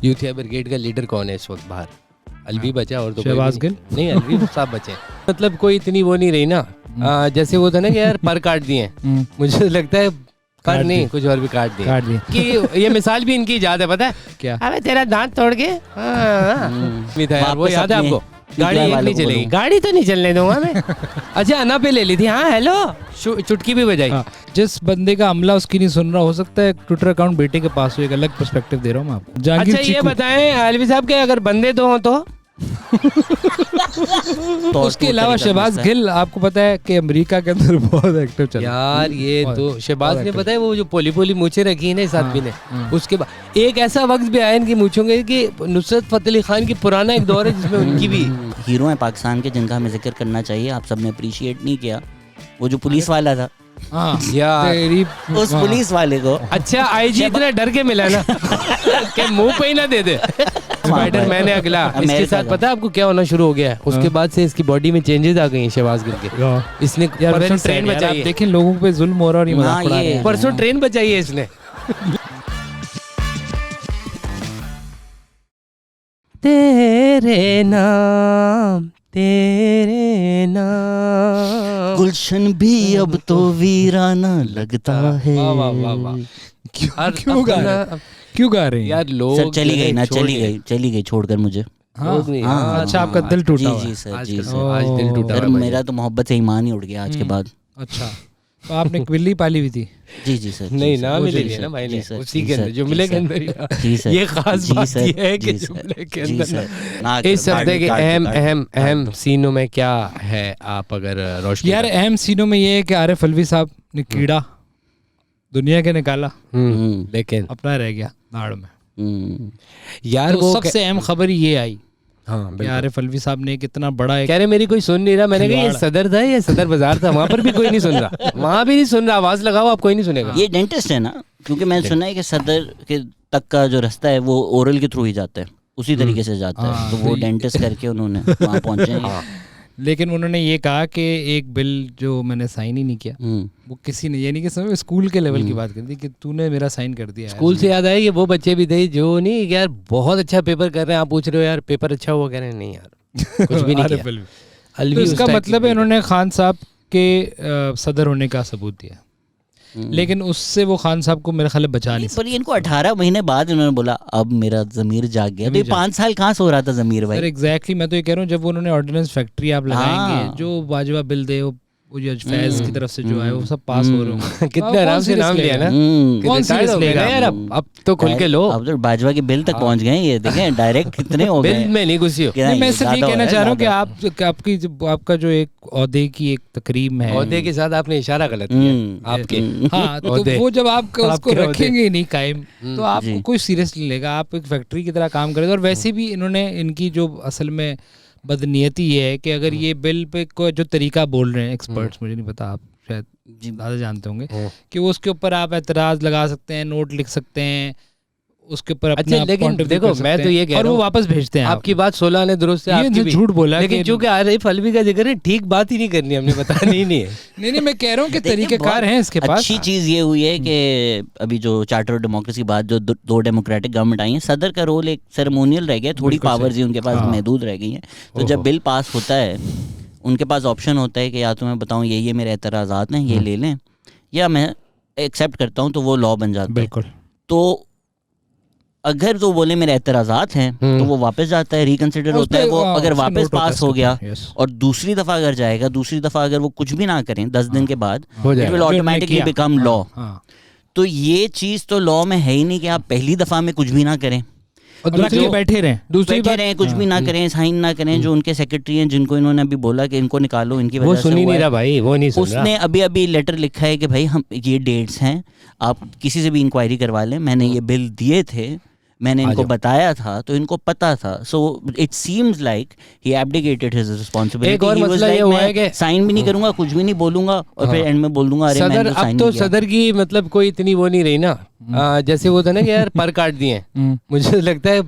यूथिया brigade का leader कौन है इस वक्त बाहर? अलवी बचा और तो शहबाज गिल नहीं, अलवी साहब बचे। मतलब कोई इतनी वो नहीं रही ना, जैसे वो था ना कि यार पर काट दिए, मुझे लगता है पर नहीं कुछ और भी काट दिए कि ये मिसाल भी इनकी याद है, पता है क्या? अबे तेरा दांत तोड़ के वो याद है आपको? गाड़ी एक नहीं चलेगी, गाड़ी तो नहीं चलने दूंगा मैं। अच्छा अना पे ले ली थी, हाँ हेलो चुटकी भी बजाई। जिस बंदे का अमला उसकी नहीं सुन रहा, हो सकता है ट्विटर अकाउंट बेटे के पास हो, एक अलग पर्सपेक्टिव दे रहा हूँ मैं आपको। अच्छा ये बताएं अलवी साहब के अगर बंदे दो हो तो उसके अलावा शहबाज गिल आपको पता है कि अमेरिका के अंदर बहुत एक्टिव चल यार, ये तो शहबाज ने पता है वो जो पोली पोली मूछें रखी है ना इस आदमी ने, उसके बाद एक ऐसा वक्त भी आया इनकी मूछों के कि नुसरत फतेह अली खान की पुराना एक दौर है जिसमें उनकी भी हीरो है पाकिस्तान के जिनका हमें जिक्र करना चाहिए, आप सबने अप्रिशिएट नहीं किया, वो जो पुलिस वाला था। यार उस पुलिस वाले को अच्छा आईजी इतना डर के मिला ना कि मुंह पे ही ना दे दे। स्पाइडरमैन है अगला, इसके साथ पता है आपको क्या होना शुरू हो गया है? उसके बाद से इसकी बॉडी में चेंजेस आ गई हैं शहबाज गिल के। इसने परसों ट्रेन बचाई है, देखें लोगों पे जुल्म हो रहा और ये मजाक उड़ा रहे हैं। परसों ट्रेन बचाई है इसने। तेरे नाम गुलशन भी अब तो वीराना लगता है। वाह वाह वाह वाह, क्यों गा रहे हैं यार? लोग सर चली गई ना, चली गई छोड़कर मुझे। अच्छा आपका दिल टूटा हुआ है? जी सर, जी आज दिल टूटा सर, मेरा तो मोहब्बत से ईमान ही उड़ गया आज के बाद। अच्छा तो आपने बिल्ली पाली हुई थी? जी सर। नहीं ना मिलेगी ना भाई ने, उसी के अंदर जुमले के अंदर ये खास बात ये है कि जुमले के अंदर इस हफ्ते के अहम सीनों में क्या है, आप अगर रोशनी? यार अहम सीनों में ये है कि आरिफ अलवी साहब ने कीड़ा दुनिया के निकाला, लेकिन अपना रह गया नाड़ में। यार तो वो सबसे अहम खबर ये आई, हाँ आरिफ अलवी साहब ने कितना बड़ा कह रहे मेरी कोई सुन नहीं रहा। मैंने कहा ये सदर था, ये सदर बाजार था, वहाँ पर भी कोई नहीं सुन रहा, वहाँ भी नहीं सुन रहा, आवाज लगाओ आप कोई नहीं सुनेगा। ये डेंटिस्ट है ना, क्योंकि मैंने सुना है कि सदर के तक का जो रास्ता है वो ओरल के थ्रू ही जाता है, उसी तरीके से जाता है, तो वो डेंटिस्ट करके उन्होंने वहाँ पहुँचे। लेकिन उन्होंने ये कहा कि एक बिल जो मैंने साइन ही नहीं किया, वो किसी ने, यानी कि समय स्कूल के लेवल की बात कर दी कि तूने मेरा साइन कर दिया। स्कूल से याद आया कि वो बच्चे भी थे जो नहीं यार बहुत अच्छा पेपर कर रहे हैं, आप पूछ रहे हो यार पेपर अच्छा हुआ, कह रहे हैं नहीं यार कुछ भी नहीं किया। तो इसका मतलब है इन्होंने खान साहब के सदर होने का सबूत दिया, लेकिन उससे वो खान साहब को मेरे ख्याल बचा नहीं। पर इनको 18 महीने बाद इन्होंने बोला अब मेरा जमीर जाग गया। तो 5 साल कहाँ सो रहा था जमीर भाई? एग्जैक्टली, मैं तो ये कह रहा हूँ जब उन्होंने ऑर्डिनेंस फैक्ट्री आप लगाएंगे, जो वाजवा बिल दे वो जज फैज की तरफ से जो है वो सब पास हो रहे होंगे। कितने आराम से नाम लिया ना, कौन सी लेगा यार? अब तो खुल के लो, अब तो बाजवा के बिल तक पहुंच गए, ये देखें डायरेक्ट कितने हो गए। बिल में नहीं घुसी हो। मैं सिर्फ ये कहना चाह रहा हूँ कि आपका जो एक ओहदे की एक तकरीम है, ओहदे के साथ आपने इशारा गलत किया आपके। हाँ तो वो जब आप उसको रखेंगे नहीं कायम तो आपको कोई सीरियस नहीं लेगा, आप एक फैक्ट्री की तरह काम करेंगे। और वैसे भी इन्होंने इनकी जो असल में बदनीयती ये है कि अगर ये बिल पे कोई जो तरीका बोल रहे हैं एक्सपर्ट्स, मुझे नहीं पता, आप शायद ज़्यादा जानते होंगे, कि वो उसके ऊपर आप एतराज़ लगा सकते हैं, नोट लिख सकते हैं, उसके ऊपर अपना लेकिन देखो मैं तो ये कह रहा हूँ, और वो वापस भेजते हैं। आपकी बात 16 ने दुरुस्त है, आपकी भी झूठ बोला, लेकिन चूंकि आरिफ अलवी का जिक्र है, ठीक बात ही नहीं करनी हमने, बतानी नहीं है। नहीं मैं कह रहा हूँ कि तरीक़ेकार हैं इसके पास। अच्छी चीज़ ये हुई है कि अभी जो चार्टर ऑफ डेमोक्रेसी बाद जो 2 डेमोक्रेटिक गवर्नमेंट आई है, सदर का रोल एक सेरेमोनियल रह गया, थोड़ी पावर्स ही उनके पास महदूद रह गई हैं। तो जब बिल पास होता है उनके पास ऑप्शन होता है कि या तो मैं बताऊँ ये मेरे एतराज़ात हैं, ये ले लें, या मैं एक्सेप्ट करता हूँ, तो वो लॉ बन जाता है। तो अगर तो बोले मेरे एतराज़ात हैं तो वो वापस जाता है, रिकंसिडर होता है। वो अगर वापस पास हो गया और दूसरी दफ़ा अगर जाएगा, दूसरी दफ़ा अगर वो कुछ भी ना करें 10 दिन के बाद, it will automatically become law. तो ये चीज़ तो लॉ में है ही नहीं कि आप पहली दफ़ा में कुछ भी ना करें और बैठे रहें, कुछ भी ना करें, साइन ना करें। जो उनके सेक्रेटरी हैं जिनको इन्होंने अभी बोला कि इनको निकालो, इनकी वजह से वो सुन ही नहीं रहा भाई, वो नहीं सुन रहा। उसने अभी लेटर लिखा है कि भाई हम ये डेट्स हैं, आप किसी से भी इंक्वायरी करवा लें, मैंने ये बिल दिए थे, मैंने इनको बताया था, तो इनको पता था। So it seems like he abdicated his responsibility. एक और मसला ये हुआ है कि साइन भी नहीं करूंगा, कुछ भी नहीं बोलूंगा, और फिर एंड में बोल दूंगा अरे मैंने तो साइन नहीं किया। सदर की मतलब कोई इतनी वो नहीं रही ना, जैसे वो था ना कि यार पर काट दिए, मुझे लगता है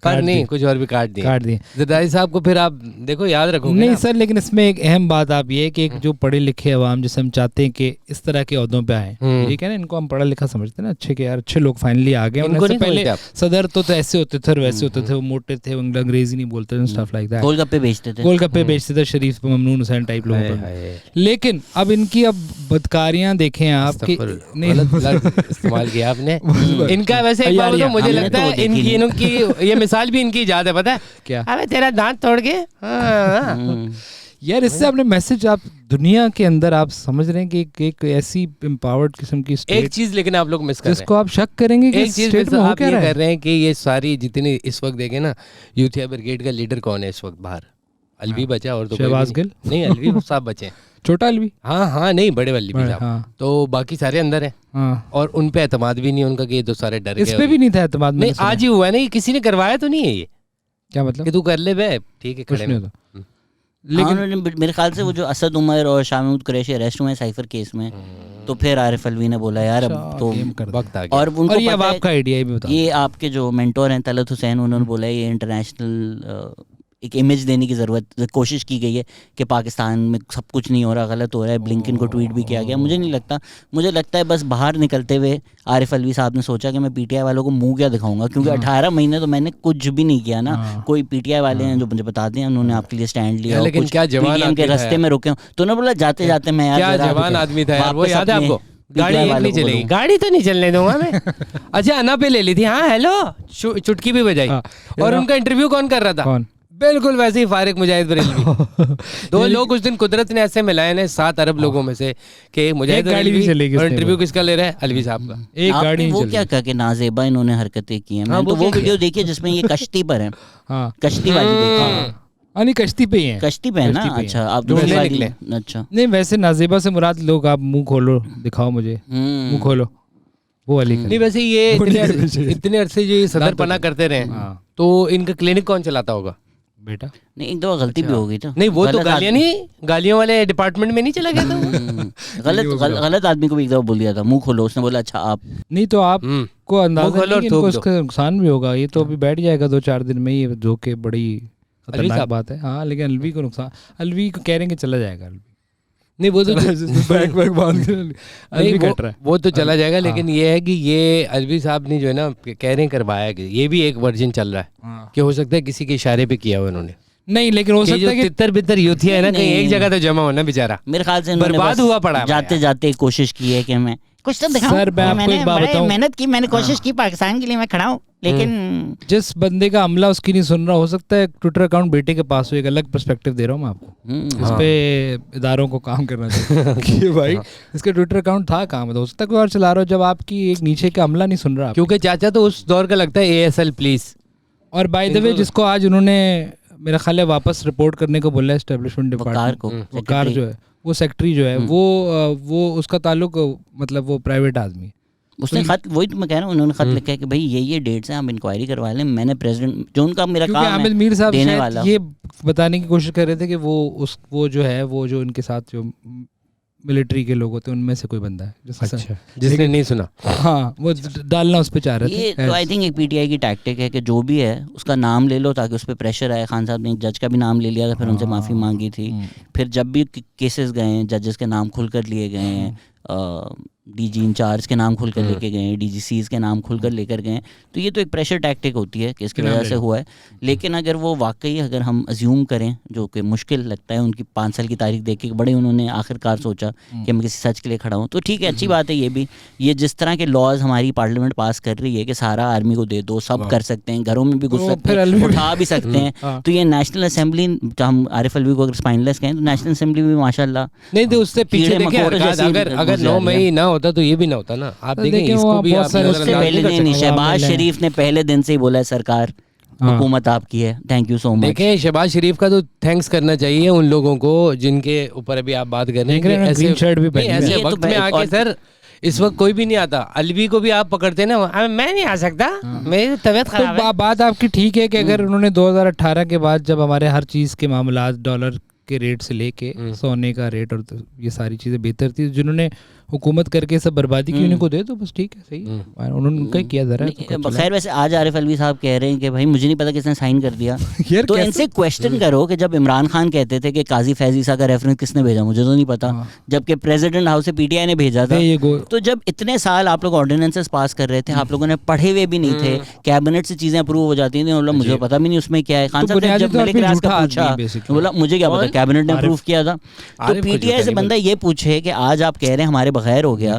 पर नहीं कुछ और भी काट दिए जरदारी साहब को। फिर आप देखो याद रखोगे नहीं सर, लेकिन इसमें एक अहम बात आप ये है कि एक जो पढ़े लिखे अवाम जैसे हम चाहते हैं कि इस तरह के ओहदों पे आए, ठीक है ना, इनको हम पढ़ा लिखा समझते हैं ना, अच्छे के यार अच्छे लोग फाइनली आ गए। उनसे पहले सदर तो ऐसे होते थे और वैसे होते थे, वो मोटे थे, वो अंग्रेजी नहीं बोलते थे, स्टफ लाइक दैट, गोलगप्पे बेचते थे शरीफ ममनून हुसैन टाइप लोगों पर। लेकिन अब इनकी अब बदकारियां देखें आप कि इस्तेमाल किया आपने इनका। वैसे एक बात तो मुझे लगता है इनकी ये मिसाल भी इनकी इजाद है, पता है क्या? अबे तेरा दांत तोड़ के यार इससे आपने मैसेज आप दुनिया के अंदर आप समझ रहे हैं कि एक ऐसी एम्पावर्ड किस्म की स्टेट। एक चीज लेकिन आप लोग मिस कर रहे हैं, जिसको आप शक करेंगे कि एक चीज स्टेट में हो क्या कर रहे हैं कि ये सारी जितनी इस वक्त देखें ना, यूथिया ब्रिगेड का लीडर कौन है इस वक्त बाहर? अलवी बचा और तो शहबाज गिल नहीं, अलवी साहब बचे, छोटा अलवी, हाँ नहीं बड़े वाली भी साहब, तो बाकी सारे अंदर हैं और उन पे एतमाद भी नहीं उनका कि ये तो सारे डर गए। इस पे भी नहीं था एतमाद, नहीं आज ही हुआ है ना, ये किसी ने करवाया तो नहीं है ये, क्या मतलब कि तू कर ले बे, ठीक है खड़े में। लेकिन मेरे ख्याल से वो जो असद उमर और शाह महमूद कुरैशी अरेस्ट हुए साइफर केस में, तो फिर आरिफ अलवी ने बोला यार अब तो वक्त आ गया। और उनको और ये अब आपका आइडिया भी बताओ, ये आपके जो मेंटोर हैं तलत हुसैन, उन्होंने बोला ये इंटरनेशनल एक इमेज देने की ज़रूरत, कोशिश की गई है कि पाकिस्तान में सब कुछ नहीं हो रहा, गलत हो रहा है। ब्लिंकन को ट्वीट भी किया गया। मुझे नहीं लगता, मुझे लगता है बस बाहर निकलते हुए आरिफ अलवी साहब ने सोचा कि मैं पीटीआई वालों को मुंह क्या दिखाऊंगा, क्योंकि 18 महीने तो मैंने कुछ भी नहीं किया ना। कोई पीटीआई वाले हैं जो मुझे बताते हैं उन्होंने आपके लिए स्टैंड लिया, लेकिन क्या जवान के रास्ते में रुके, तो उन्होंने बोला जाते जाते मैं क्या जवान आदमी था यार, वो याद है आपको? गाड़ी नहीं चलेगी, गाड़ी तो नहीं चलने दूंगा मैं। अच्छा अना पे ले ली थी, हाँ हेलो चुटकी भी बजाई। और उनका इंटरव्यू कौन कर रहा था? बिल्कुल वैसे ही फारिक मुजाहिद बरेलवी। दो लोग उस दिन कुदरत ने ऐसे मिलाए ने 7 अरब लोगों में से कि मुजाहिद बरेलवी, और इंटरव्यू किसका ले रहा है? अलवी साहब का। एक गाड़ी वो क्या कहा कि नाजेबा इन्होंने हरकतें की हैं। मैंने तो वो वीडियो देखी जिसमें ये कश्ती पर है, कश्ती वाली देखी। नहीं कश्ती पे ही है, कश्ती पे है ना। अच्छा आप दूसरी निकले? अच्छा नहीं वैसे नाजेबा से मुराद लोग, आप मुंह खोलो दिखाओ मुझे, मुंह खोलो वो वाली। नहीं वैसे ये इतने अरसे जो सदर पना करते रहे, तो इनका क्लिनिक कौन चलाता होगा बेटा? नहीं एक दफा गलती भी हो गई तो नहीं, वो तो गालियां नहीं, गालियों वाले डिपार्टमेंट में नहीं चला गया था। गलत आदमी को भी एक दफा बोल दिया था मुंह खोलो, उसने बोला अच्छा आप नहीं, तो आपको अंदाजा नहीं कि इनको उसका नुकसान भी होगा। ये तो अभी बैठ जाएगा 2-4 दिन में, ये धोखे बड़ी खतरनाक बात है। हाँ लेकिन अलवी को नुकसान, अलवी को कह रहे हैं कि चला जाएगा। अलवी नहीं वो तो बैग बांध कर वो तो चला जाएगा, लेकिन ये है कि ये अलवी साहब ने जो है ना कह रहे हैं करवाया, कि ये भी एक वर्जन चल रहा है कि हो सकता है किसी के इशारे पे किया हुआ उन्होंने। नहीं लेकिन हो सकता है कि तितर बितर यूथिया है ना, कहीं एक जगह तो जमा होना बेचारा। मेरे ख्याल से बर्बाद हुआ पड़ा, जाते जाते कोशिश की है कि मैं कुछ तो दिखाऊं। सर मैं आपको एक बात बताऊं, मेहनत की, मैंने कोशिश की पाकिस्तान के लिए, मैं खड़ा हूं, लेकिन जिस बंदे का अमला उसकी नहीं सुन रहा, हो सकता है ट्विटर अकाउंट बेटे के पास हो। एक अलग पर्सपेक्टिव दे रहा हूँ मैं आपको, इस पे इदारों को काम करना चाहिए कि भाई इसके ट्विटर अकाउंट था, काम हो सकता है कोई और चला रहा हो, जब आपकी एक नीचे का अमला नहीं सुन रहा। क्योंकि चाचा तो उस दौर का लगता है ASL प्लीज। और बाय द वे जिसको आज उन्होंने मेरा ख्याल है वापस रिपोर्ट करने को बोला है एस्टेब्लिशमेंट डिपार्टमेंट, वकार जो है वो सेक्रेटरी जो है वो उसका ताल्लुक मतलब वो प्राइवेट आदमी, उसने खत, वही तो मैं कह रहा हूँ, उन्होंने खत लिखा है कि भाई ये डेट्स हैं, आप इंक्वायरी करवा लें। मैंने प्रेसिडेंट जो उनका मेरा काम है आमिर मीर साहब देने वाला, ये बताने की कोशिश कर रहे थे कि वो जो है वो जो उनके साथ जो मिलिट्री के लोग होते हैं उनमें से कोई बंदा है जिसने नहीं सुना। हाँ वो डालना उस पे चाह रहे थे। ये तो आई थिंक एक पीटीआई की टैक्टिक है कि जो भी है उसका नाम ले लो ताकि उस पर प्रेशर आए। खान साहब ने जज का भी नाम ले लिया था, फिर उनसे माफ़ी मांगी थी। फिर जब भी केसेस गए हैं जजेस के नाम खुलकर लिए गए हैं, डीजी इंचार्ज के नाम खुलकर लेके गए हैं, डीजीसीज के नाम खुलकर लेकर गए, तो ये तो एक प्रेशर टैक्टिक होती है कि इसकी वजह से हुआ है। लेकिन अगर वो वाकई अगर हम अज्यूम करें, जो कि मुश्किल लगता है, उनकी 5 साल की तारीख देख के बड़े उन्होंने आखिरकार सोचा कि मैं किसी सच के लिए खड़ा हूँ, तो ठीक है, अच्छी बात है। ये भी ये जिस तरह के लॉज हमारी पार्लियामेंट पास कर रही है कि सारा आर्मी को दे दो, सब कर सकते हैं, घरों में भी घुस सकते हैं, उठा भी सकते हैं, तो ये नेशनल असेंबली, हम आरिफ अलवी को अगर स्पाइनलेस कहें तो नेशनल असेंबली भी माशाल्लाह नहीं, तो उससे पीछे अगर 9 मई ना होता तो ये भी ना होता ना। आप देखें इसको भी शहबाज शरीफ ने पहले दिन से ही बोला है सरकार हुकूमत आपकी है, थैंक यू सो मच। देखें शहबाज शरीफ का तो थैंक्स करना चाहिए उन लोगों को जिनके ऊपर अभी आप बात कर रहे हैं। ऐसे वक्त में आके सर इस वक्त कोई भी नहीं आता। अलवी को भी आप पकड़ते ना, मैं नहीं आ सकता, मेरी तबीयत खराब है। बात आपकी ठीक है कि अगर उन्होंने 2018 के बाद जब हमारे हर चीज़ के मामला डॉलर के रेट से लेके सोने का रेट और ये सारी चीज़ें बेहतर थी, जिन्होंने हुकूमत करके सब बर्बादी की उन्हीं को दे, तो बस ठीक है, सही है, उन्होंने उनका ही किया जा रहा है। खैर वैसे आज आरिफ अलवी साहब कह रहे हैं कि भाई मुझे नहीं पता किसने साइन कर दिया। तो इनसे क्वेश्चन करो कि जब इमरान खान कहते थे कि काजी फैज ईसा का रेफरेंस किसने भेजा, मुझे तो नहीं पता, जबकि प्रेसिडेंट हाउस से पीटीआई ने भेजा था। तो जब इतने साल आप लोग ऑर्डिनेंसेस पास कर रहे थे, आप लोगों ने पढ़े हुए भी नहीं थे, कैबिनेट से चीजें अप्रूव हो जाती थी, मतलब मुझे पता भी नहीं उसमें क्या है। खान साहब ने जब मलिक रियाज का पूछा, बोला मुझे क्या पता, कैबिनेट ने अप्रूव किया था। तो पीटीआई से बंदा ये पूछे कि आज आप कह रहे हैं हमारे बगैर हो गया,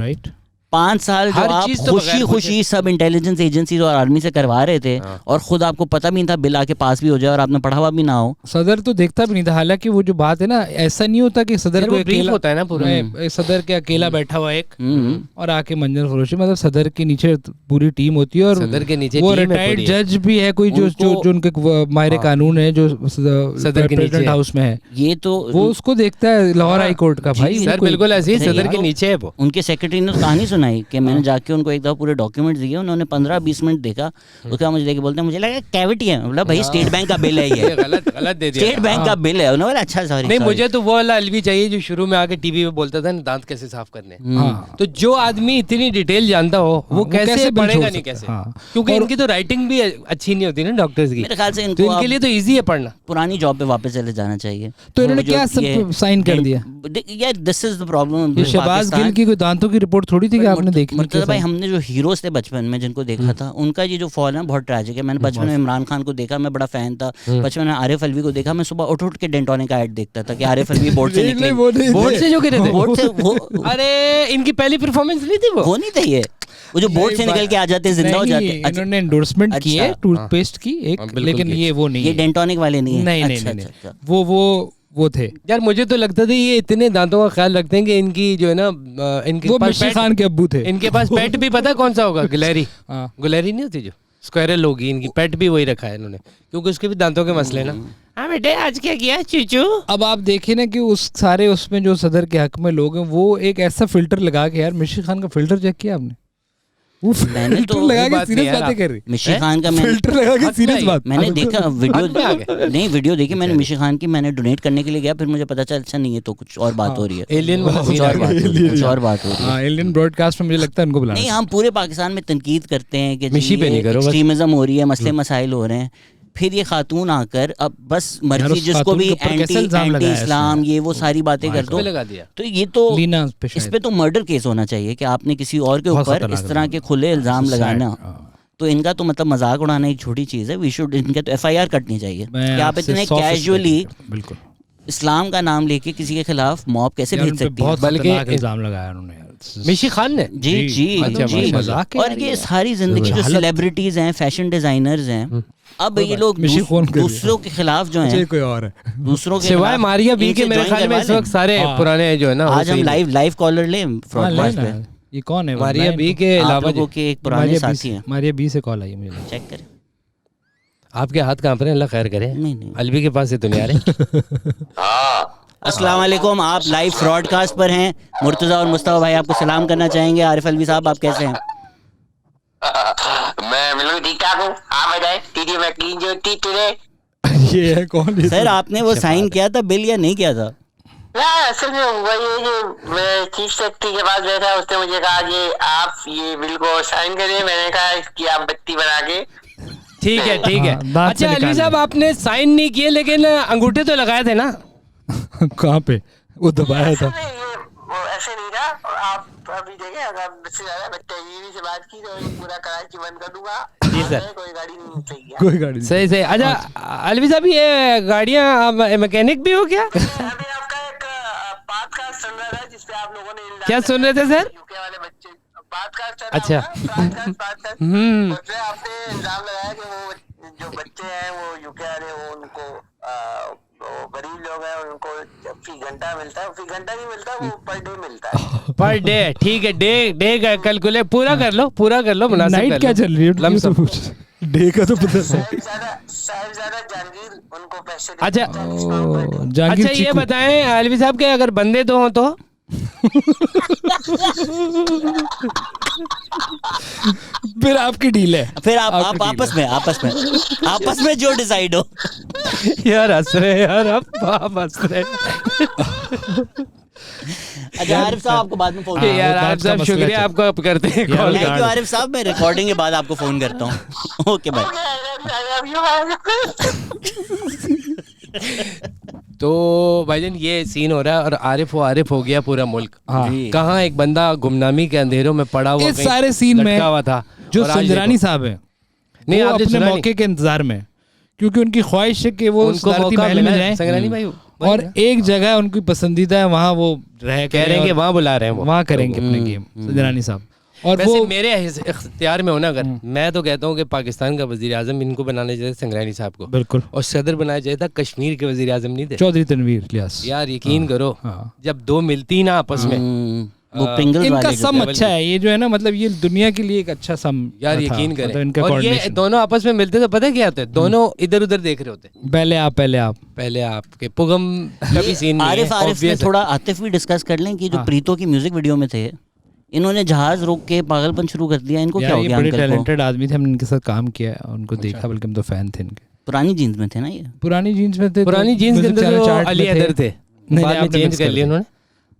5 साल जो आप खुशी खुशी सब इंटेलिजेंस एजेंसीज और आर्मी से करवा रहे थे, और खुद आपको पता भी नहीं था बिल आके पास भी हो जाए और आपने पढ़ा हुआ भी ना हो। सदर तो देखता भी नहीं था। हालांकि वो जो बात है ना, ऐसा नहीं होता कि सदर को अकेला होता है ना पूरा, सदर के अकेला बैठा हुआ एक और आके मंजर फरोशी, मतलब सदर के नीचे पूरी टीम होती है, और सदर के नीचे वो रिटायर्ड जज भी है कोई जो उनके माहिर कानून है जो सदर के प्रेसिडेंट हाउस में है, ये तो वो उसको देखता है लाहौर हाई कोर्ट का। भाई सर बिल्कुल ऐसे ही सदर के नीचे है वो। उनके सेक्रेटरी ने कहानी सुनाई कि मैंने कि उनको एक दफा पूरे डॉक्यूमेंट दिए, उन्होंने 15-20 मिनट देखा, उसके बाद मुझे लेके बोलते हैं मुझे लगा कैविटी है, मतलब भाई स्टेट बैंक का बिल है ये, गलत दे दिया, स्टेट बैंक का बिल है। उन्होंने अच्छा सॉरी नहीं, मुझे तो वो वाला अलवी चाहिए जो शुरू में आके टीवी पे बोलता था ना दांत कैसे साफ करने। तो जो आदमी इतनी डिटेल जानता हो वो कैसे पढ़ेगा नहीं, कैसे, क्योंकि इनकी तो राइटिंग भी अच्छी नहीं होती ना डॉक्टर्स की, मेरे ख्याल से तो इनके लिए तो इजी है पढ़ना, पुरानी जॉब पे वापस चले जाना चाहिए। तो इन्होंने क्या सब साइन कर दिया यार, this is the problem. Shahbaz Gill की कोई दांतों की रिपोर्ट थोड़ी थी कि आपने देखी? मतलब भाई हमने जो हीरोज थे बचपन में जिनको देखा था, उनका ये जो फॉल है बहुत ट्रैजिक है। मैंने बचपन में इमरान खान को देखा, मैं बड़ा फैन था। बचपन में आरिफ अलवी को देखा, मैं सुबह उठ के डेंटोने का ऐड देखता था कि आरिफ अलवी बोर्ड से निकले, बोर्ड से जो गिरे थे, बोर्ड से वो, अरे इनकी पहली परफॉर्मेंस नहीं थी वो नहीं थी ये, वो जो बोर्ड से निकल के आ जाते जिंदा हो जाते। इन्होंने एंडोर्समेंट की है टूथपेस्ट की एक, लेकिन ये वो नहीं, ये डेंटोनिक वाले नहीं है। नहीं, वो थे। यार मुझे तो लगता था ये इतने दांतों का ख्याल रखते हैं कि इनकी जो है ना, इनके वो मिशी खान के अब्बू थे, इनके पास पेट भी पता कौन सा होगा, गुलेरी। गुलेरी नहीं होती जो स्क्वायरल होगी, इनकी पेट भी वही रखा है इन्होंने, क्योंकि उसके भी दांतों के मसले ना। हाँ बेटे आज क्या किया चूचू। अब आप देखें ना कि उस सारे उसमें जो सदर के हक में लोग हैं, वो एक ऐसा फिल्टर लगा के, यार मिशी खान का फिल्टर चेक किया आपने? मैंने तो लगा के सीरियस बातें कर रही, मिशी खान का फिल्टर लगा के सीरियस बात। मैंने देखा वीडियो देखी मैंने मिशी खान की, मैंने डोनेट करने के लिए गया, फिर मुझे पता चला अच्छा नहीं है तो कुछ और बात हो रही है, एलियन कुछ और बात हो रही है। एलियन ब्रॉडकास्ट में मुझे लगता है उनको बुलाना नहीं, हम पूरे पाकिस्तान में तनकीद करते हैं कि एक्सट्रीमिज्म हो रही है, मसले मसाइल हो रहे हैं, फिर ये खातून आकर अब बस मर्जी जिसको भी एंटी इस्लाम ये वो सारी बातें कर दो, तो ये तो इस पे तो मर्डर केस होना चाहिए कि आपने किसी और के ऊपर इस तरह के खुले इल्जाम लगाना। तो इनका तो मतलब मजाक उड़ाना एक छोटी चीज़ है, वी शुड इनके तो FIR कटनी चाहिए कि आप इतने कैजुअली इस्लाम का नाम लेके किसी के खिलाफ मॉब कैसे भेज सकती है। बल्कि इल्जाम लगाया उन्होंने मिशी खान ने। जी और ये सारी जिंदगी जो सेलिब्रिटीज हैं, फैशन डिजाइनर्स हैं, अब ये लोग दूसरों के खिलाफ जो हैं, कोई और है दूसरों के सिवाय मारिया बी के मेरे ख्याल में इस वक्त सारे पुराने जो है ना। आज हम लाइव कॉलर लें फ्रॉडकास्ट पे। ये कौन है? मारिया बी के अलावा के एक पुराने साथी हैं। मारिया बी से कॉल आई मुझे, चेक करें। आपके हाथ कांप रहे हैं, अल्लाह खैर करे। नहीं अलवी के पास से तो नहीं आ रहे। अस्सलाम वालेकुम, आप लाइव ब्रॉडकास्ट पर हैं। मुर्तज़ा और मुस्तफा भाई आपको सलाम करना चाहेंगे। आरिफ अलवी साहब आप कैसे हैं? मैं बिल्कुल ठीक ठाक हूँ, आप बताएं। टीटी में क्लीन जो टीटी ये है कौन? सर आपने वो साइन किया था बिल या नहीं किया था? असल में वही जो मैं चीफ सेक्रेटरी के पास बैठा, उसने मुझे कहा कि आप ये बिल को साइन करें। मैंने कहा इसकी आप बत्ती बना के। ठीक है अच्छा अलवी साहब आपने साइन नहीं किए लेकिन अंगूठे तो लगाए थे ना? कहाँ पे? वो दबाया था। वो ऐसे नहीं था। आप अभी देखें, अगर मुझसे ज्यादा बच्चे से बात की तो पूरा कराची बंद कर दूंगा। जी सर, कोई गाड़ी नहीं निकलेगी, कोई गाड़ी सही। अच्छा अलवी साहब ये गाड़ियाँ मैकेनिक भी हो क्या? अभी आपका एक बात का सुन रहा था जिसपे आप लोगों ने क्या सुन रहे थे सर? यूके वाले बच्चे बात का। अच्छा आपने इल्जाम लगाया कि वो जो बच्चे हैं वो यूके वाले, वो उनको वो गरीब लोग हैं, उनको फी घंटा मिलता है। फी घंटा नहीं मिलता, वो पर डे मिलता है। पर डे ठीक है, डे कैलकुलेट पूरा कर लो नाइट क्या चल रही है? डे का तो पता है। साहिबजादा जहांगीर उनको पैसे। अच्छा ये बताएं अलवी साहब के अगर बंदे दो हो तो फिर आपकी डील है, फिर आप आपस में जो डिसाइड हो। यार हंस रहे यार, आप हंस रहे। अच्छा आरिफ साहब आपको बाद में फोन यार आरिफ साहब शुक्रिया आपको आप करते हैं कॉल। थैंक यू आरिफ साहब, मैं रिकॉर्डिंग के बाद आपको फोन करता हूँ। Okay bye. तो भाईजान ये सीन हो रहा है और आरिफ हो गया पूरा मुल्क। कहाँ एक बंदा गुमनामी के अंधेरों में पड़ा हुआ इस सारे सीन में हुआ था जो संजरानी साहब है नहीं वो आपने अपने सुना मौके के इंतजार में, क्योंकि उनकी ख्वाहिश है कि वो उनको सदारती मौका महल में मिला जाएं संजरानी भाई और एक जगह उनकी पसंदीदा है वहाँ वो रह कह रहे हैं कि वहाँ बुला रहे हैं वो वहाँ करेंगे अपने गेम संजरानी साहब। और वैसे वो मेरे इख्तियार में होना अगर मैं तो कहता हूँ कि पाकिस्तान का वजीर आजम इनको बनाना चाहिए संजरानी साहब को, बिल्कुल, और सदर बनाया चाहिए था कश्मीर के वजीर आजम नहीं थे चौधरी तनवीर इलियास। यार यकीन करो जब दो मिलती ना आपस में वो पिंगल्स इनका वाले सम अच्छा है, ये जो है ना मतलब ये दुनिया के लिए एक अच्छा सम यार यकीन मतलब करें। इनका और ये दोनों आपस में मिलते तो पता है क्या होता है, दोनों इधर उधर देख रहे होते, पहले आपके पुगम कभी सीन नहीं है। आरिफ ने थोड़ा आतिफ भी डिस्कस कर लें कि जो प्रीतो की म्यूजिक वीडियो में थे, इन्होंने जहाज रोक के पागलपन शुरू कर दिया, इनको क्या हो गया? बड़े टैलेंटेड आदमी थे, हमने इनके साथ काम किया है, उनको देखा, बल्कि हम तो फैन थे इनके। पुरानी जीन्स में थे ना ये? पुरानी जीन्स में थे, पुरानी जीन्स के अंदर जो अली हैदर थे, बाद में चेंज कर लिया उन्होंने,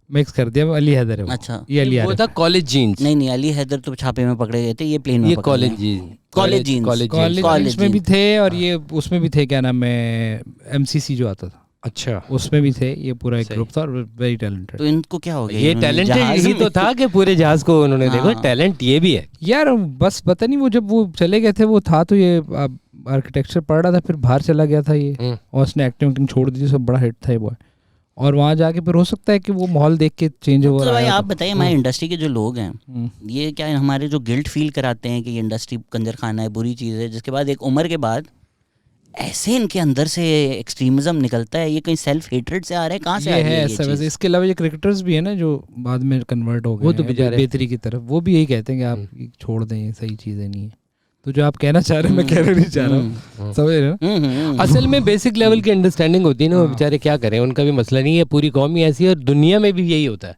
मिक्स कर दिया। अली हैदर है वो। अच्छा ये अली वो था कॉलेज जीन्स। नहीं अली हैदर तो छापे में पकड़े गए थे, ये प्लेन में ये कॉलेज जीन्स कॉलेज में भी थे और ये उसमें भी थे, क्या नाम है, एमसीसी जो आता था, अच्छा उसमें भी थे। ये पूरा एक ग्रुप था और वेरी टैलेंटेड। तो इनको क्या हो गया? ये टैलेंटेड यही तो था कि पूरे जहाज को उन्होंने देखो टैलेंट ये भी है यार। बस पता नहीं वो जब वो चले गए थे वो था तो ये आर्किटेक्चर पढ़ रहा था, फिर बाहर चला गया था ये और उसने एक्टिंग छोड़ दी, सब बड़ा हिट था ये बॉय। और वहाँ जाके फिर हो सकता है कि वो माहौल देख के चेंज हो रहा है। भाई आप बताइए हमारी इंडस्ट्री के जो लोग हैं ये क्या हमारे जो गिल्ट फील कराते हैं कि ये इंडस्ट्री कंजर खाना है, बुरी चीज़ है, जिसके बाद एक उम्र के बाद ऐसे इनके अंदर से एक्सट्रीमिज्म निकलता है, ये कहीं सेल्फ हेट्रेड से आ रहा है, कहाँ से आ रही है ऐसा? वैसे इसके अलावा ये क्रिकेटर्स भी है ना जो बाद में कन्वर्ट हो गए, वो तो बेचारे बेहतरी की तरफ, वो भी यही कहते हैं कि आप छोड़ दें, ये सही चीज़ें नहीं है। तो जो आप कहना चाह रहे हैं मैं कहना नहीं चाह रहा हूँ, समझ रहे हो? असल में बेसिक लेवल की अंडरस्टैंडिंग होती है ना, वो बेचारे क्या करें, उनका भी मसला नहीं है, पूरी कौम ही ऐसी है और दुनिया में भी यही होता है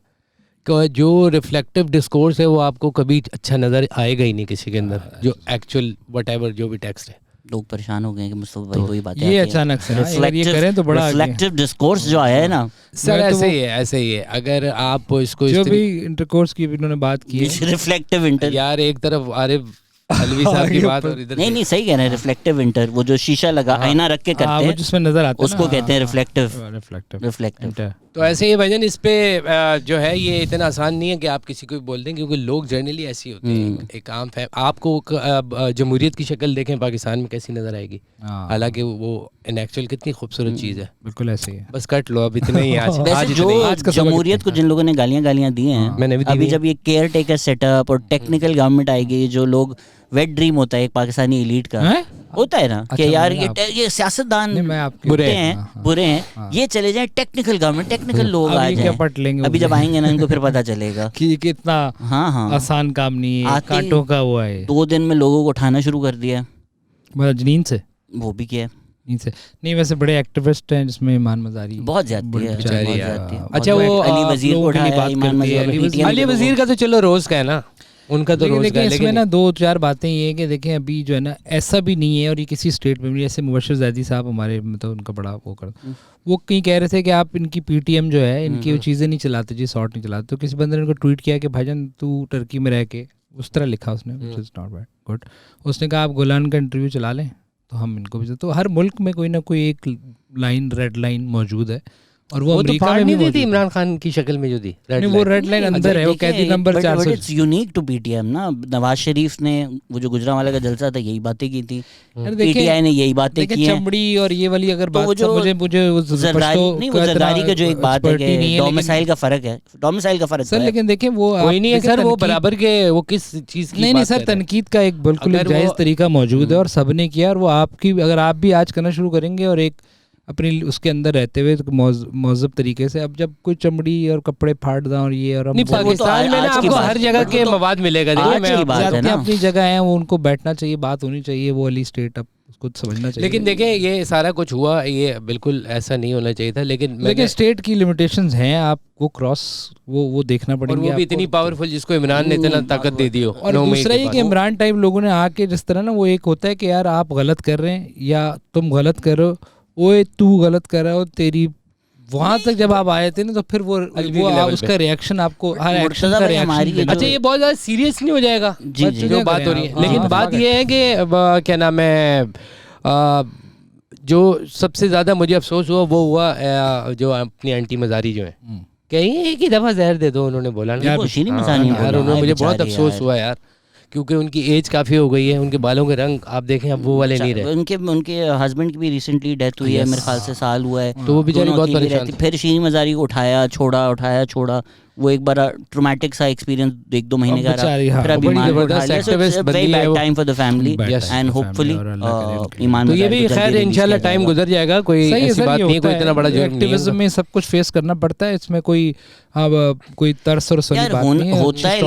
कि जो रिफ्लेक्टिव डिस्कोर्स है वो आपको कभी अच्छा नजर आएगा ही नहीं किसी के अंदर, जो एक्चुअल व्हाटएवर जो भी टेक्स्ट है। लोग परेशान हो गए कि मुस्तफा भाई वही बात है, ये अचानक से ये करें तो बड़ा रिफ्लेक्टिव डिस्कोर्स जो आया है ना सर, ऐसे ही है। अगर आप इसको जो भी इंटरकोर्स की इन्होंने बात की है, रिफ्लेक्टिव इंटर, यार एक तरफ आरिफ अलवी साहब की बात और इधर नहीं सही कह रहे हैं, रिफ्लेक्टिव इंटर, वो जो शीशा लगा आईना रख के करते हैं जिसमें नजर आता है उसको कहते हैं रिफ्लेक्टिव। तो ऐसे ही भाईजान इस पे जो है ये इतना आसान नहीं है कि आप किसी को भी बोल दें, क्योंकि लोग जनरली ऐसी होते हैं। एक आम आपको जमहूरियत की शक्ल देखें पाकिस्तान में कैसी नजर आएगी, हालांकि वो इन एक्चुअल कितनी खूबसूरत चीज़ है। बिल्कुल ऐसे ही है, बस कट लो अब इतना ही आज जो जमहूरियत को जिन लोगों ने गालियां दी हैं, मैंने भी अभी जब ये केयर टेकर सेटअप और टेक्निकल गवर्नमेंट आएगी, जो लोग वेट ड्रीम होता है एक पाकिस्तानी एलीट का होता है ना कि यार ये सियासतदान बुरे हैं, ये चले जाए टेक्निकल गवर्नमेंट, टेक्निकल लोग आ जाएं, अभी जब आएंगे ना इनको फिर पता चलेगा कि कितना आसान काम नहीं है, कांटों का हुआ है। 2 दिन में लोगों को उठाना शुरू कर दिया, मतलब नींद से, वो भी किया नहीं। वैसे बड़े एक्टिविस्ट हैं जिसमें ईमान मज़ारी बहुत जाती है। अच्छा वो अली वजीर को उठाया, अली वजीर का तो चलो रोज का है ना, उनका तो रोज का है। इसमें ना 2-4 बातें ये है कि देखें अभी जो है ना ऐसा भी नहीं है, और ये किसी स्टेट में भी, जैसे मुबशर ज़ैदी साहब हमारे मतलब उनका बड़ा वो कर, वो कहीं कह रहे थे कि आप इनकी पीटीएम जो है इनकी वो चीज़ें नहीं चलाते जी, शॉर्ट नहीं चलाते। तो किसी बंदे ने उनको ट्वीट किया कि भाईजान तू टर्की में रह के, उस तरह लिखा उसने, which is not bad, good. उसने कहा आप गोलान का इंटरव्यू चला लें तो हम इनको भी, तो हर मुल्क में कोई ना कोई एक लाइन, रेड लाइन मौजूद है, और वो अमेरिका में भी थी इमरान खान की शक्ल में जो थी, वो रेड लाइन अंदर है, वो कैदी number 400। It's unique to PTM ना। नवाज शरीफ ने वो जो गुजरांवाला का जलसा था यही बातें की थी, पीटीआई ने यही बातें की हैं। चमड़ी और ये वाली अगर बात मुझे जरदारी का जो एक बात है कि डोमिसाइल का फर्क है, डोमिसाइल का फर्क सर, लेकिन देखें वो कोई नहीं है सर, वो बराबर के, वो किस चीज की नहीं सर, तनकीद का एक बिल्कुल जायज़ तरीका मौजूद है और सबने किया, और वो आपकी अगर आप भी आज करना शुरू करेंगे और एक अपनी उसके अंदर रहते हुए मौजूद तरीके से, अब जब कोई चमड़ी और कपड़े फाड़ दें और ये, और पाकिस्तान में ना आपको हर जगह के मवाद मिलेगा, अपनी जगह है वो, उनको बैठना चाहिए, बात होनी चाहिए, वो वाली स्टेट अप उसको समझना चाहिए। लेकिन देखें ये सारा कुछ हुआ, ये बिल्कुल ऐसा नहीं होना चाहिए था, लेकिन स्टेट की लिमिटेशंस हैं, आप वो क्रॉस वो देखना पड़ेगा, और वो भी इतनी पावरफुल जिसको इमरान ने इतना ताकत दे दी हो। और दूसरा ये कि इमरान टाइप लोगों ने आके जिस तरह ना, वो एक होता है कि यार आप गलत कर रहे हैं या तुम गलत कर रहे हो, ओए तू गलत कर रहा हो, तेरी वहां तक जब आप आए थे ना तो फिर वो उसका रिएक्शन आपको हर एक्शन का रिएक्शन। अच्छा ये बहुत ज्यादा सीरियस नहीं हो जाएगा जो बात हो रही है, लेकिन बात ये है कि क्या नाम है, जो सबसे ज्यादा मुझे अफसोस हुआ वो हुआ जो अपनी आंटी मजारी जो है, कहीं एक ही दफा जहर दे दो उन्होंने बोला ना यार, उन्होंने मुझे बहुत अफसोस हुआ यार, क्योंकि उनकी एज काफी हो गई है, उनके बालों के रंग आप देखें अब वो वाले नहीं रहे। उनके हस्बैंड की भी रिसेंटली डेथ हुई है, मेरे ख्याल से साल हुआ है, तो वो बेचारी बहुत परेशान थी। फिर शीरीन मजारी को उठाया छोड़ा, वो एक बार ट्रॉमेटिक सा एक्सपीरियंस 1-2 महीने का रहा, फिर अभी time for the family and hopefully ईमान। तो ये भी खैर इंशाल्लाह टाइम गुजर जाएगा, कोई ऐसी बात नहीं है, कोई इतना बड़ा एक्टिविज्म में सब कुछ फेस करना पड़ता है, इसमें कोई कोई तरस और सली बात नहीं है, होता है,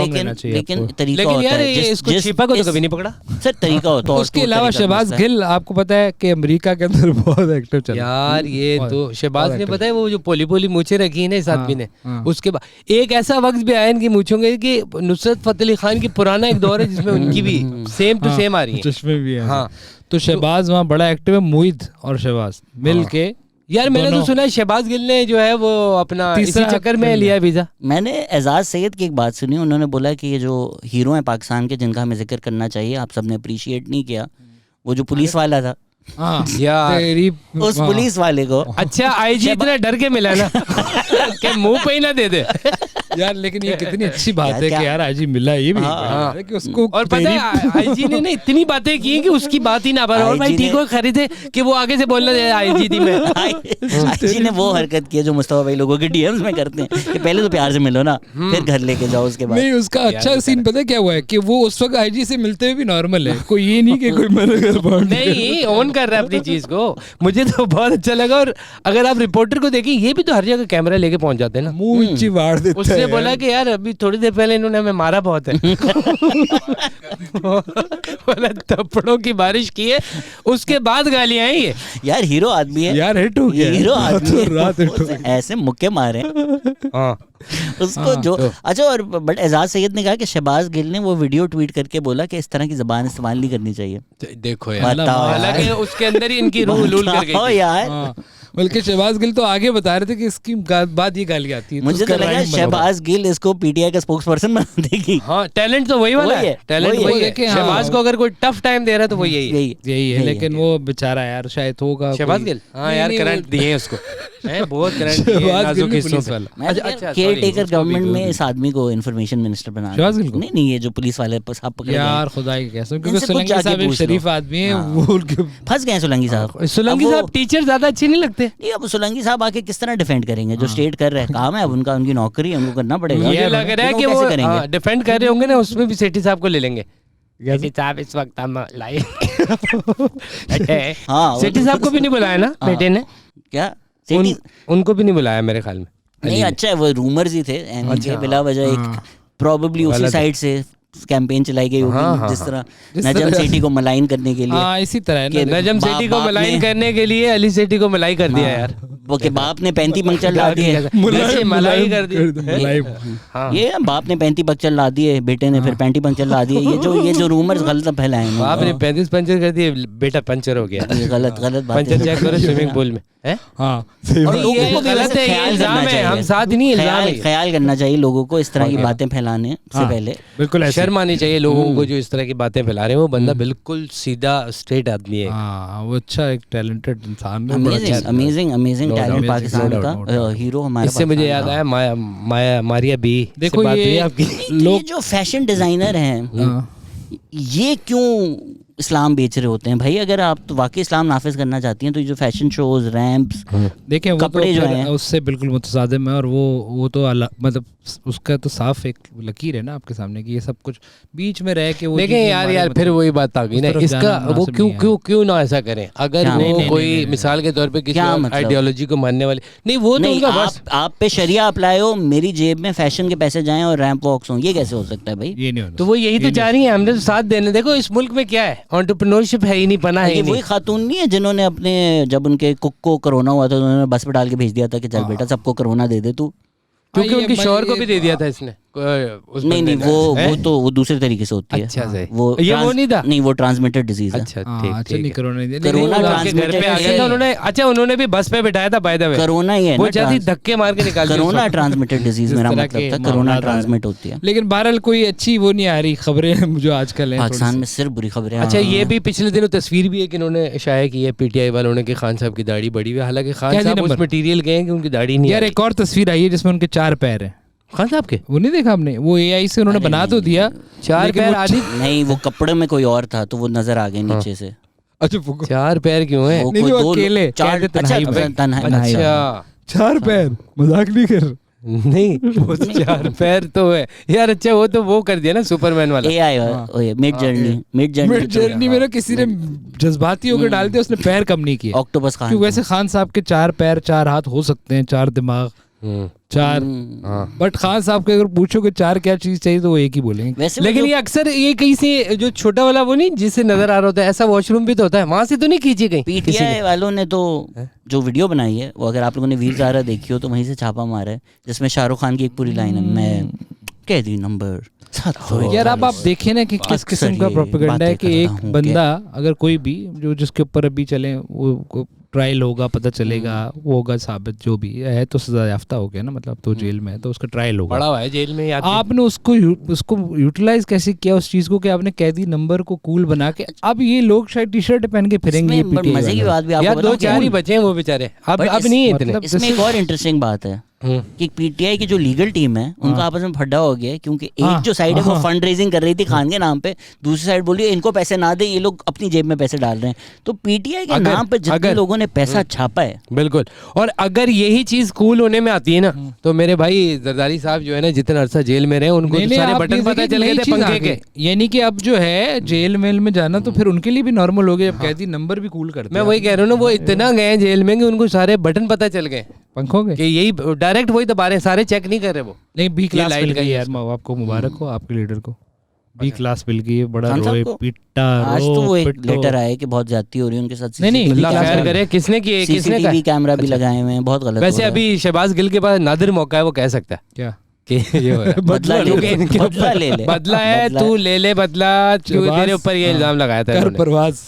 लेकिन तरीका होता यार इसको छिपा को तो कभी नहीं पकड़ा सर, तरीका होता है। उसके अलावा शहबाज गिल आपको पता है कि अमेरिका के अंदर बहुत एक्टिव चल रहा है यार, ये तो शहबाज ने पता है वो जो पोली मूछें रखी है ना इस आदमी ने, उसके बाद एक ऐसा वक्त भी आया इनकी मूछों के कि नुसरत फतेह अली खान की पुराना एक दौर है जिसमें उनकी भी सेम टू सेम आ रही है, चश्मे भी हैं। हाँ, तो शहबाज वहाँ बड़ा एक्टिव है, मोहित और शहबाज मिल के। यार मैंने तो सुना है शहबाज गिल ने जो है वो अपना इसी चक्कर में लिया वीजा। मैंने एजाज सैयद की एक बात सुनी, उन्होंने बोला कि ये जो हीरो हैं पाकिस्तान के जिनका हमें जिक्र करना चाहिए, आप सबने अप्रिशिएट नहीं किया, वो जो पुलिस वाला था उस पुलिस वाले को। अच्छा आईजी इतना डर के मिला ना कि मुंह पे ही ना दे दे यार, लेकिन ये कितनी अच्छी बात है कि यार आईजी मिला, ये भी है कि उसको। और पता है आईजी ने इतनी बातें की कि उसकी बात ही ना भर, और भाई ठीक हो खरीदे कि वो आगे से बोलना आईजी थी मैं। आईजी ने वो हरकत की जो मुस्तफा भाई लोगों के डीएम्स में करते हैं कि पहले तो प्यार से मिलो ना, फिर घर लेके जाओ उसके बाद। नहीं, उसका अच्छा सीन पता है क्या हुआ है कि वो उस वक्त आईजी से मिलते हुए भी नॉर्मल है, कोई ये नहीं कि कोई मेरे घर नहीं ऑन कर रहा है अपनी चीज को। मुझे तो बहुत अच्छा लगा, और अगर आप रिपोर्टर को देखें ये भी तो हर जगह कैमरा लेके पहुंच जाते हैं ना, मुंह ऊंची वाड़ देता है। उसने बोला कि यार अभी थोड़ी देर पहले इन्होंने हमें मारा बहुत है बोला थप्पड़ों की बारिश की है, उसके बाद गालियां आई है। यार हीरो आदमी है यार, हिट हो गया हीरो आदमी है, ऐसे मुक्के मारे उसको जो। अच्छा, और बट एजाज सैयद ने कहा कि शहबाज गिल ने वो वीडियो ट्वीट करके बोला कि इस तरह की ज़बान इस्तेमाल नहीं करनी चाहिए। देखो यार, हालांकि उसके अंदर ही इनकी रूह लूल कर गई यार। बल्कि शहबाज गिल तो आगे बता रहे थे कि इसकी बाद ये गाली आती है। मुझे तो लगा शहबाज गिल इसको पीटीआई का स्पोक्स पर्सन बना देगी। हाँ, टैलेंट तो वही वाला है, टैलेंट वही है। शहबाज को अगर कोई टफ टाइम दे रहा है तो वो यही है। लेकिन वो बेचारा यार शायद होगा शहबाज गिल। हाँ यार, करंट दिए उसको, बहुत करंट दिए नाजुक हिस्सों पे। अच्छा, केयर टेकर गवर्नमेंट में इस आदमी को इंफॉर्मेशन मिनिस्टर बना दिया। नहीं, ये जो पुलिस वाले साहब पकड़े यार, खुदा की कसम, क्योंकि सोलंकी साहब एक शरीफ आदमी है, वो फंस गए सोलंकी साहब। सोलंकी साहब टीचर ज्यादा अच्छे नहीं लगते। अब सोलंकी साहब आके किस तरह डिफेंड करेंगे? जो स्टेट कर रहा है काम है, अब उनका उनकी नौकरी है, उनको करना पड़ेगा। ये लग रहा है कि वो डिफेंड कर रहे होंगे ना, उसमें भी सेठी साहब को ले लेंगे। सेठी साहब इस वक्त हम लाए सेठी साहब को भी नहीं बुलाया ना बेटे ने? क्या उनको भी नहीं बुलाया मेरे ख्याल में? नहीं, अच्छा है, वो रूमर्स ही थे बिला वजह। एक प्रोबेबली उसी साइड से कैंपेन चलाई गई होगी, जिस तरह नजम सेठी को मलाइन करने के लिए। हाँ, इसी तरह है ना, नजम सेठी को मलाइन करने के लिए अली सेठी को मलाई कर दिया यार। वो के बाप ने 35 पंक्चर ला दिए, मलाई कर दी। ये बाप ने 35 पंक्चर ला दिए, बेटे ने फिर 35 पंक्चर ला दिए। ये जो रूमर्स गलत फैलाए हैं। बाप ने 35 पंक्चर कर दिए, बेटा पंचर हो गया। ये गलत बात है। पंचर चेक करो स्विमिंग पूल में है। हाँ, और लोगों को गलत है, ये इल्जाम है, हम साथ नहीं, इल्जाम है। ख्याल करना चाहिए लोगों को इस तरह की बातें फैलाने से पहले। बिल्कुल शर्म आनी चाहिए लोगों को जो इस तरह की बातें फैला रहे हैं। वो बंदा बिल्कुल सीधा स्ट्रेट आदमी है। वो अच्छा एक टैलेंटेड इंसान है, अमेजिंग टैलेंट पाकिस्तान का हीरो हमारे। इससे मुझे याद आया मारिया बी। देखो ये जो फैशन डिजाइनर हैं, ये क्यों इस्लाम बेच रहे होते हैं भाई? अगर आप तो वाकई इस्लाम नाफिज करना चाहती हैं तो ये जो फैशन शोज, रैंप्स, देखें वो कपड़े तो जो हैं उससे बिल्कुल मुतसादिम है। और वो तो मतलब उसका तो साफ एक लकीर है ना आपके सामने कि ये सब कुछ बीच में रह के वो। देखें यार फिर वही बात आ गई ना, इसका वो क्यों ना ऐसा करें? अगर वो कोई मिसाल के तौर पे किसी आइडियोलॉजी को मानने वाले नहीं, वो तो उनका बस आप पे शरिया अप्लाई हो, मेरी जेब में फैशन के पैसे जाएं और रैंप वॉक्स हों, ये कैसे हो सकता है भाई? ये नहीं, तो वो यही तो चाह रही है, हमने तो साथ देने। देखो इस मुल्क में क्या है, एंटरप्रेन्योरशिप है ही नहीं, पना है ही नहीं। वही खातून नहीं है जिन्होंने अपने जब उनके कुक को कोरोना हुआ था उन्होंने बस पे डाल के भेज दिया था कि चल बेटा सबको कोरोना दे दे तू, क्योंकि उनके शौहर को भी दे दिया था इसने। नहीं वो दूसरे तरीके से होती है। अच्छा से वो नहीं था, नहीं वो ट्रांसमिटेड डिजीज है। अच्छा नहीं कोरोना घर पे आ गया था उन्होंने। अच्छा उन्होंने भी बस पे बिठाया था बाय द वे, कोरोना ही है वो चाहती धक्के मार के निकाल। कोरोना ट्रांसमिटेड डिजीज मेरा मतलब था, कोरोना ट्रांसमिट होती है। लेकिन बहरहाल कोई अच्छी वो नहीं आ रही खबरें जो आजकल है पाकिस्तान में, सिर्फ बुरी खबरें। अच्छा ये भी पिछले दिनों तस्वीर भी एक इन्होंने शाया की है पीटीआई वालों ने कि खान साहब की दाढ़ी बड़ी हुई है, हालांकि खान साहब उस मटेरियल के हैं कि उनकी दाढ़ी नहीं। यार एक और तस्वीर आई है जिसमें उनके 4 पैर हैं खान साहब के, वो नहीं देखा हमने? वो एआई से उन्होंने बना तो दिया 4 पैर आदि नहीं, वो कपड़े में कोई और था तो वो नजर आ गए नीचे से। अच्छा 4 पैर क्यों है? नहीं वो अकेले 4 पैर, मजाक नहीं कर। नहीं वो 4 पैर तो है यार। अच्छा वो तो वो कर दिया ना सुपरमैन वाला एआई मिड जर्नी में ना किसी ने जज्बाती होकर डाल दिया, उसने पैर कम नहीं किया। ऑक्टोपस खान, वैसे खान साहब के 4 पैर 4 हाथ हो सकते हैं, 4 दिमाग 4, बट खान साहब के अगर पूछो कि 4 क्या चीज चाहिए तो वो एक ही बोलेंगे। लेकिन ये अक्सर ये कहीं से जो छोटा वाला वो नहीं जिससे नजर आ रहा होता है, ऐसा वॉशरूम भी तो होता है, वहां से तो नहीं खींची गई? पीटीआई वालों ने तो जो वीडियो बनाई है वो अगर आप लोगों ने वीर ज़ारा देखी हो तो वहीं से छापा मारा है, जिसमें शाहरुख खान की एक पूरी लाइन है, मैं कैदी नंबर 700। यार अब आप देखें ना कि किस किस्म का प्रोपेगेंडा है कि एक बंदा अगर कोई भी जो जिसके ऊपर अभी चले वो ट्रायल होगा, पता चलेगा, वो होगा साबित, जो भी है तो सजा याफ्ता हो गया ना, मतलब तो जेल में है तो उसका ट्रायल होगा, पड़ा हुआ है जेल में। आपने उसको यूटिलाइज कैसे किया उस चीज को कि आपने कैदी नंबर को कूल बना के, अब ये लोग शायद टी शर्ट पहन के फिरेंगे। मजे की बात भी यार 2-4 ही बचे हैं वो बेचारे, अब नहीं है इतने। इसमें एक और इंटरेस्टिंग बात है कि पीटीआई की जो लीगल टीम है उनका आपस में फड्डा हो गया है, क्योंकि एक जो साइड है वो फंड रेजिंग कर रही थी खान के नाम पे, दूसरी साइड बोली इनको पैसे ना दे, ये लोग अपनी जेब में पैसे डाल रहे हैं। तो पीटीआई के नाम पे जितने लोगों ने पैसा छापा है, बिल्कुल, और अगर यही चीज कूल होने में आती है ना तो मेरे भाई जरदारी साहब जो है ना जितना अरसा जेल में रहे उनको तो सारे बटन पता चल गए थे पंखे के। यानी कि अब जो है जेल मेल में जाना तो फिर उनके लिए भी नॉर्मल हो गया, जब कैदी नंबर भी कूल करते। मैं वही कह रहा हूँ ना, वो इतना गए जेल में कि उनको सारे बटन पता चल गए पंखों के, कि यही डायरेक्ट वही दबा रहे, सारे चेक नहीं कर रहे वो। नहीं बी क्लास मिल गई यार, आपको मुबारक हो, आपके लीडर को बी क्लास मिल गई है, बड़ा रोए पिटा। आज तो वो एक लेटर आया कि बहुत ज्यादती हो रही है उनके साथ। नहीं अल्लाह खैर करे, किसने किए, किसने सीसीटीवी कैमरा भी लगाए हुए हैं, बहुत गलत। वैसे अभी शहबाज गिल के पास नादिर मौका है, वो कह सकता है क्या कि ये बदला ले बदला है, तू ले बदला, तेरे ऊपर ये इल्जाम लगाया था, परवाज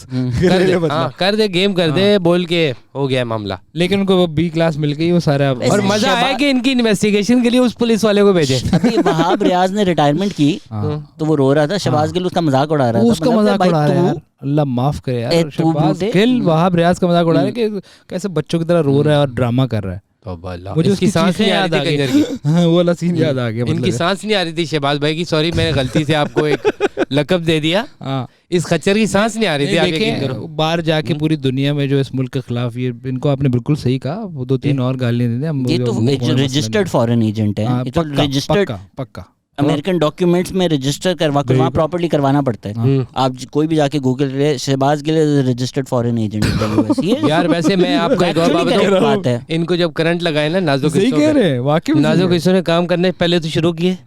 कर दे गेम कर दे बोल के हो गया मामला। लेकिन उनको बी क्लास मिल गई वो सारा, और मजा आया कि इनकी इन्वेस्टिगेशन के लिए उस पुलिस वाले को भेजे। अभी वहाब रियाज ने रिटायरमेंट की तो वो रो रहा था, शहबाज गिल उसका मजाक उड़ा रहा था, उसका मजाक उड़ा रहा है, अल्लाह माफ करे यार, शहबाज गिल वहाब रियाज का मजाक उड़ा रहा है कि कैसे बच्चों की तरह रो रहा है और ड्रामा कर रहा है। मुझे उसकी सांस नहीं याद आ गई, वो वाला सीन याद आ गया। इनकी सांस नहीं आ रही थी शहबाज भाई की, सॉरी मैंने गलती से आपको एक लकब दे दिया, इस खच्चर की सांस नहीं आ रही थी। आगे बाहर जाके पूरी दुनिया में जो इस मुल्क के खिलाफ, ये इनको आपने बिल्कुल सही कहा, वो 2-3 और गालियां दे दी। ये तो रजिस्टर्ड फॉरेन एजेंट है, ये तो रजिस्टर्ड पक्का अमेरिकन डॉक्यूमेंट्स में रजिस्टर करवा कर वहाँ प्रॉपर्ली करवाना पड़ता है। आप कोई भी जाके Google Shahbaz Gill registered foreign agent. यार वैसे मैं आपको एक और बात है, इनको जब करंट लगाए ना नाजुक हिस्सों ने काम करने पहले तो शुरू किए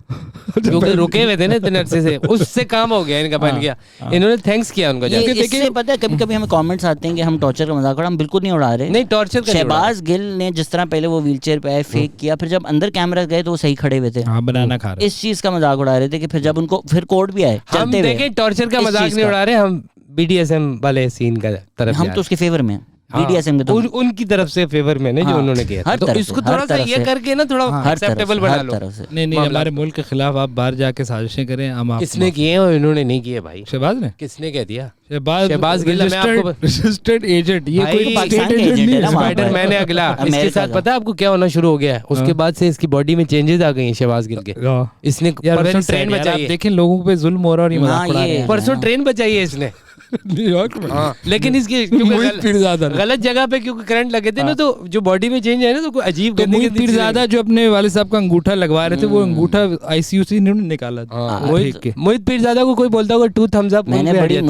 क्योंकि रुके हुए थे ना इतने अरसे से, उससे काम हो गया इनका, बन गया, इन्होंने थैंक्स किया उनको। देखिए पता है कभी कभी हमें कमेंट्स आते हैं कि हम टॉर्चर का मजाक उड़ा, हम बिल्कुल नहीं उड़ा रहे। नहीं टॉर्चर का शहबाज गिल ने जिस तरह पहले वो व्हीलचेयर पे आए, फेक किया, फिर जब अंदर कैमरा गए तो वो सही खड़े हुए थे, बनाना खा रहे, इस चीज का मजाक उड़ा रहे थे कि फिर जब उनको फिर कोर्ट भी आए हम देखें, टॉर्चर का मजाक नहीं उड़ा रहे हम, BDSM वाले सीन का तरफ हम तो उसके फेवर में BDSM में तो उनकी तरफ से फेवर में जो उन्होंने किया, तो इसको थोड़ा सा ये करके ना थोड़ा एक्सेप्टेबल बना लो। नहीं हमारे मुल्क के खिलाफ आप बाहर जाके साजिशें करें, हम किसने किए और इन्होंने नहीं किए भाई? शहबाज ने, किसने कह दिया? शहबाज गिल रजिस्टर्ड एजेंट, ये कोई पाकिस्तान के एजेंट है ना, स्पाइडरमैन है अगला। इसके साथ पता है आपको क्या होना शुरू हो गया है? उसके बाद से इसकी बॉडी में चेंजेस आ गई हैं शहबाज गिल के। इसने परसों ट्रेन बचाई है, देखें लोगों पे जुल्म हो रहा है और ये मजाक उड़ा रहे हैं। परसों ट्रेन बचाई है इसने न्यूयॉर्क में। लेकिन इसकी गलत जगह पे क्योंकि करंट लगे थे ना, तो जो बॉडी में चेंज है ना, तो कोई अजीब मोहित पीरजादा जो अपने वाले साहब का अंगूठा लगवा रहे थे, वो अंगूठा ICU से इन्होंने निकाला था। मोहित पीरजादा को कोई बोलता होगा 2 thumbs up। मैंने बड़ी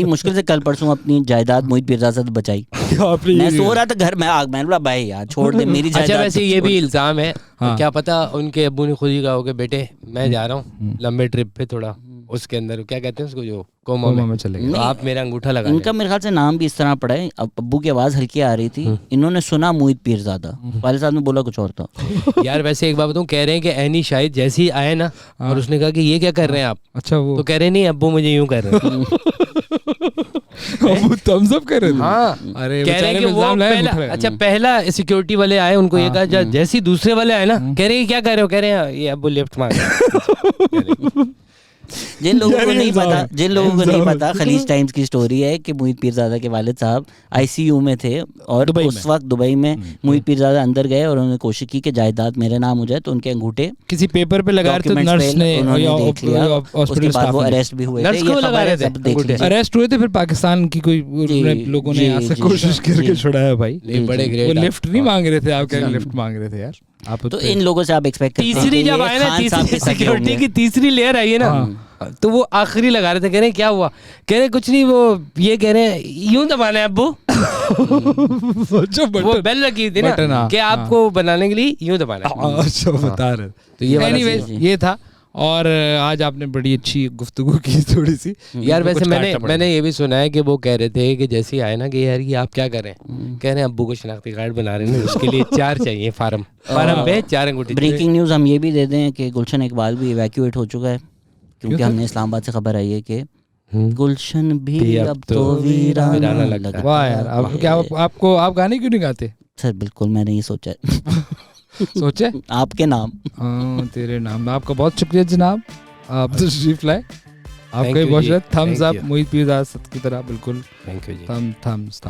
मुश्किल से कल परसों अपनी जायदाद मोहित पीरजादा से बचाई। मैं सो रहा था घर में, मैंने बोला भाई यार छोड़ दे मेरी जायदाद। अच्छा वैसे ये भी इल्जाम है, क्या पता उनके अब्बू ने खुद ही कहा हो कि बेटे मैं जा रहा हूँ लंबे ट्रिप पे, थोड़ा उसके अंदर क्या कहते हैं उसको, जो कोमा में चले गए। तो आप मेरा अंगूठा लगा इनका मेरे ख्याल से नाम भी इस तरह पड़ा है। अब अब्बू की आवाज़ हल्की आ रही थी, इन्होंने सुना मोहित पीरज़ादा, वाले साहब ने बोला कुछ और था। यार वैसे एक बात बताऊं, कह रहे हैं कि ऐनी शाहिद जैसे ही आए ना और उसने कहा कि ये क्या कर रहे हैं आप, अच्छा वो तो कह रहे नहीं अब्बू मुझे यूं कर रहे हैं। वो थम्स अप कर रहे थे। हाँ अरे कह रहे हैं कि वो पहला, अच्छा पहला सिक्योरिटी वाले आए, उनको ये कहा जैसे ही दूसरे वाले आए ना, कह रहे हैं क्या कर रहे हो, कह रहे हैं ये अब्बू लिफ्ट मांग रहे हैं। जिन लोगों को नहीं पता खलीज टाइम्स की स्टोरी है कि मोहित पीरज़ादा के वालिद साहब आईसीयू में थे और उस वक्त दुबई में मोहित पीरज़ादा अंदर गए और उन्होंने कोशिश की कि जायदाद मेरे नाम हो जाए, तो उनके अंगूठे किसी पेपर पे लगा रहे थे, नर्स ने देख लिया, उसके बाद वो अरेस्ट भी हुए थे। ये खबर है, सब देख लीजिए। अरेस्ट हुए थे, फिर पाकिस्तान की कोई लोगों ने यहाँ से कोशिश करके छुड़ाया भाई। बड़े ग्रेट, वो लिफ्ट नहीं मांग रहे थे, आप कह रहे लिफ्ट मांग रहे थे यार आप। तो इन लोगों से आप एक्सपेक्ट करते हैं तीसरी जब आए ना, तीसरी सिक्योरिटी की तीसरी लेयर आई है ना, तो वो आखिरी लगा रहे थे, कह रहे क्या हुआ, कह रहे कुछ नहीं, वो ये कह रहे हैं यूं दबाना है अब्बू। वो बेल लगी थी ना कि आपको बनाने के लिए यूं दबाना है। अच्छा बता रहे। तो ये एनीवेज ये था, और आज आपने बड़ी अच्छी गुफ्तगू की थोड़ी सी यार। वैसे मैंने ये भी सुना है कि वो कह रहे थे कि जैसे ही आए ना कि यार ये आप क्या कर रहे हैं, कह रहे हैं अब्बू को शनाख्ती कार्ड बना रहे हैं, उसके लिए 4 चाहिए फार्म पे 4 अंगूठे। ब्रेकिंग न्यूज़ हम ये भी दे दें कि गुलशन इकबाल भी इवैक्यूएट हो चुका है, क्योंकि हमने इस्लामाबाद से खबर आई है कि गुलशन भी अब तो वीराना लगा। वाह यार, आप गाने क्यों नहीं गाते सर? बिल्कुल मैंने ये सोचा सोचे आपके नाम। तेरे नाम। आपका बहुत शुक्रिया जनाब, आप तशरीफ लाए। आपका भी बहुत थम्स अप मोहित पीरज़ादा की तरह, बिल्कुल। Thank you ji. थम्स